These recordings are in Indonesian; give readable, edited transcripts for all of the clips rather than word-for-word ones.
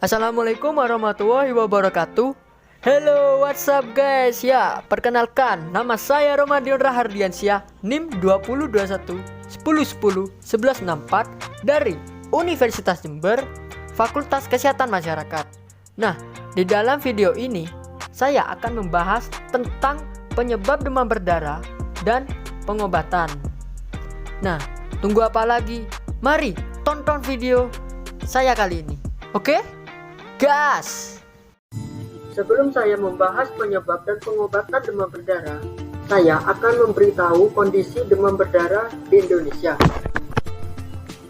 Assalamualaikum warahmatullahi wabarakatuh. Hello, what's up guys? Ya, perkenalkan, nama saya Romadion Rahardiansyah, NIM 2021 1010 1164 dari Universitas Jember, Fakultas Kesehatan Masyarakat. Nah, di dalam video ini saya akan membahas tentang penyebab demam berdarah dan pengobatan. Nah, tunggu apa lagi? Mari tonton video saya kali ini. Oke? Gas! Sebelum saya membahas penyebab dan pengobatan demam berdarah, saya akan memberitahu kondisi demam berdarah di Indonesia.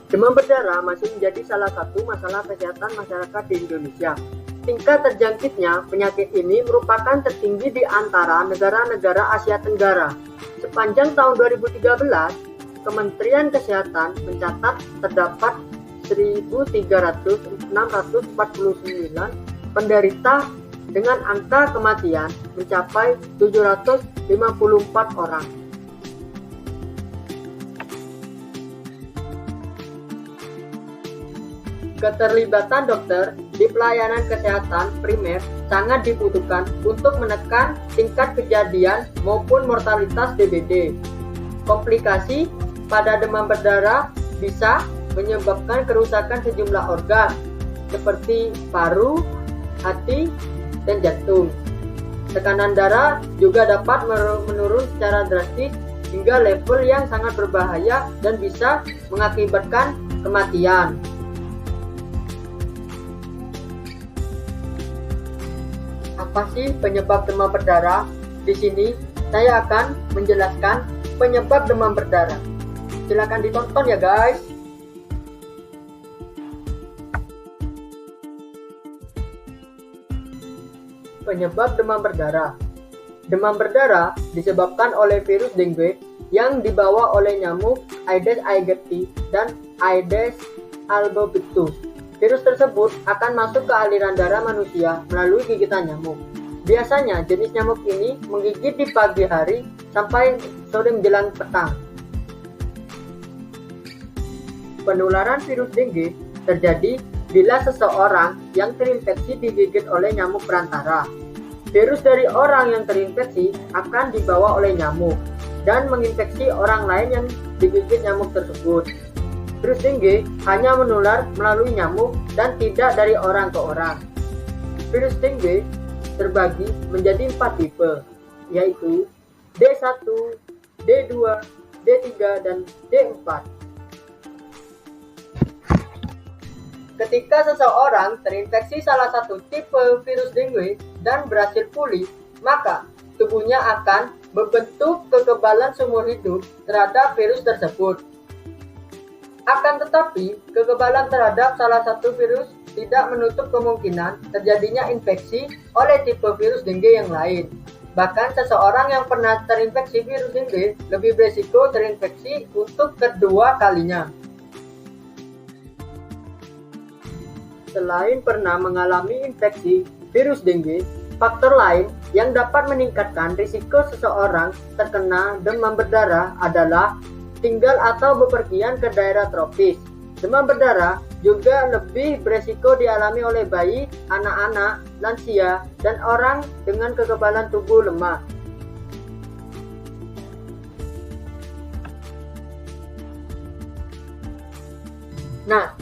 Demam berdarah masih menjadi salah satu masalah kesehatan masyarakat di Indonesia. Tingkat terjangkitnya penyakit ini merupakan tertinggi di antara negara-negara Asia Tenggara. Sepanjang tahun 2013, Kementerian Kesehatan mencatat terdapat 1.649 penderita dengan angka kematian mencapai 754 orang. Keterlibatan dokter di pelayanan kesehatan primer sangat dibutuhkan untuk menekan tingkat kejadian maupun mortalitas DBD. Komplikasi pada demam berdarah bisa menyebabkan kerusakan sejumlah organ seperti paru, hati, dan jantung. Tekanan darah juga dapat menurun secara drastis hingga level yang sangat berbahaya dan bisa mengakibatkan kematian. Apa sih penyebab demam berdarah? Di sini saya akan menjelaskan penyebab demam berdarah. Silakan ditonton ya guys. Penyebab demam berdarah. Demam berdarah disebabkan oleh virus dengue yang dibawa oleh nyamuk Aedes aegypti dan Aedes albopictus. Virus tersebut akan masuk ke aliran darah manusia melalui gigitan nyamuk. Biasanya jenis nyamuk ini menggigit di pagi hari sampai sore menjelang petang. Penularan virus dengue terjadi bila seseorang yang terinfeksi digigit oleh nyamuk perantara. Virus dari orang yang terinfeksi akan dibawa oleh nyamuk dan menginfeksi orang lain yang digigit nyamuk tersebut. Virus dengue hanya menular melalui nyamuk dan tidak dari orang ke orang. Virus dengue terbagi menjadi 4 tipe, yaitu D1, D2, D3, dan D4. Ketika seseorang terinfeksi salah satu tipe virus dengue dan berhasil pulih, maka tubuhnya akan membentuk kekebalan seumur hidup terhadap virus tersebut. Akan tetapi, kekebalan terhadap salah satu virus tidak menutup kemungkinan terjadinya infeksi oleh tipe virus dengue yang lain. Bahkan seseorang yang pernah terinfeksi virus dengue lebih berisiko terinfeksi untuk kedua kalinya. Selain pernah mengalami infeksi virus dengue, faktor lain yang dapat meningkatkan risiko seseorang terkena demam berdarah adalah tinggal atau bepergian ke daerah tropis. Demam berdarah juga lebih beresiko dialami oleh bayi, anak-anak, lansia, dan orang dengan kekebalan tubuh lemah. Nah,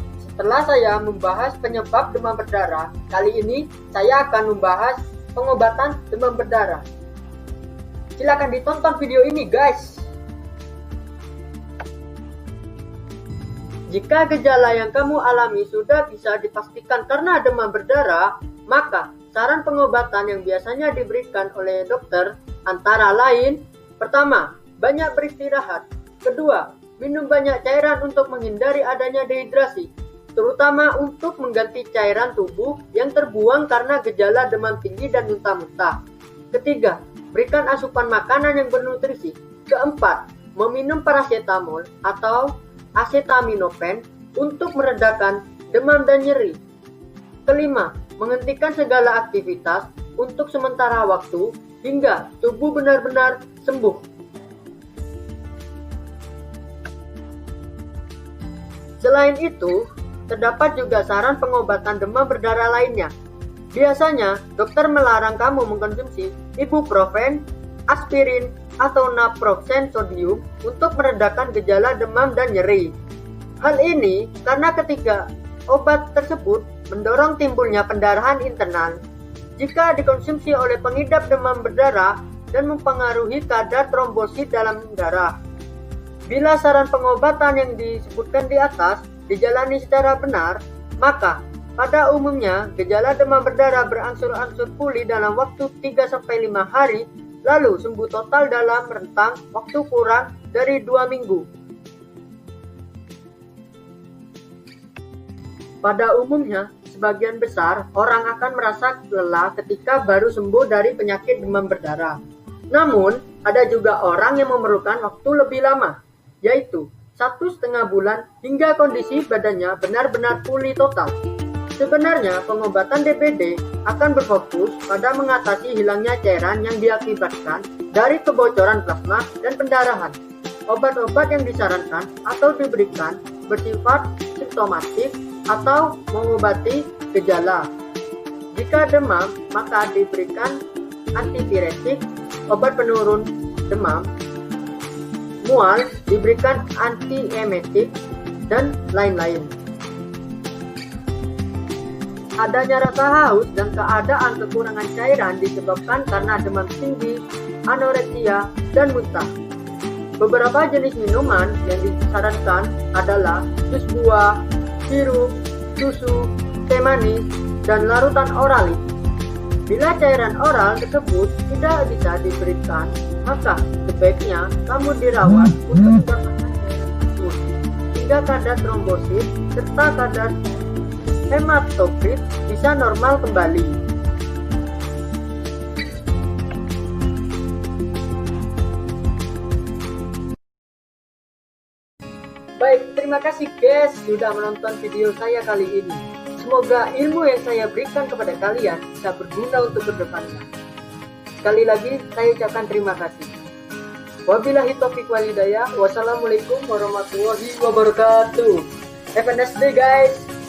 setelah saya membahas penyebab demam berdarah, kali ini saya akan membahas pengobatan demam berdarah. Silakan ditonton video ini guys. Jika gejala yang kamu alami sudah bisa dipastikan karena demam berdarah, maka saran pengobatan yang biasanya diberikan oleh dokter antara lain: pertama, banyak beristirahat. Kedua, minum banyak cairan untuk menghindari adanya dehidrasi, terutama untuk mengganti cairan tubuh yang terbuang karena gejala demam tinggi dan muntah-muntah. Ketiga, berikan asupan makanan yang bernutrisi. Keempat, meminum paracetamol atau acetaminophen untuk meredakan demam dan nyeri. Kelima, menghentikan segala aktivitas untuk sementara waktu hingga tubuh benar-benar sembuh. Selain itu, terdapat juga saran pengobatan demam berdarah lainnya. Biasanya, dokter melarang kamu mengkonsumsi ibuprofen, aspirin, atau naproxen sodium untuk meredakan gejala demam dan nyeri. Hal ini karena ketiga obat tersebut mendorong timbulnya pendarahan internal jika dikonsumsi oleh pengidap demam berdarah dan mempengaruhi kadar trombosit dalam darah. Bila saran pengobatan yang disebutkan di atas dijalani secara benar, maka pada umumnya gejala demam berdarah berangsur-angsur pulih dalam waktu 3-5 hari, lalu sembuh total dalam rentang waktu kurang dari 2 minggu. Pada umumnya, sebagian besar orang akan merasa lelah ketika baru sembuh dari penyakit demam berdarah. Namun, ada juga orang yang memerlukan waktu lebih lama, yaitu 1,5 bulan hingga kondisi badannya benar-benar pulih total. Sebenarnya, pengobatan DBD akan berfokus pada mengatasi hilangnya cairan yang diakibatkan dari kebocoran plasma dan pendarahan. Obat-obat yang disarankan atau diberikan bersifat simptomatik atau mengobati gejala. Jika demam, maka diberikan antipiretik, obat penurun demam. Mual, diberikan antiemetik, dan lain-lain. Adanya rasa haus dan keadaan kekurangan cairan disebabkan karena demam tinggi, anoreksia, dan muntah. Beberapa jenis minuman yang disarankan adalah jus buah, sirup, susu, teh manis, dan larutan oralis. Bila cairan oral tersebut tidak bisa diberikan, maka sebaiknya kamu dirawat untuk mendapatkan cairan tersebut hingga kadar trombosit serta kadar hematokrit bisa normal kembali. Baik, terima kasih guys sudah menonton video saya kali ini. Semoga ilmu yang saya berikan kepada kalian bisa berguna untuk kedepannya. Sekali lagi saya ucapkan terima kasih. Wabillahi taufiq wal hidayah. Wassalamualaikum warahmatullahi wabarakatuh. Have a nice day guys.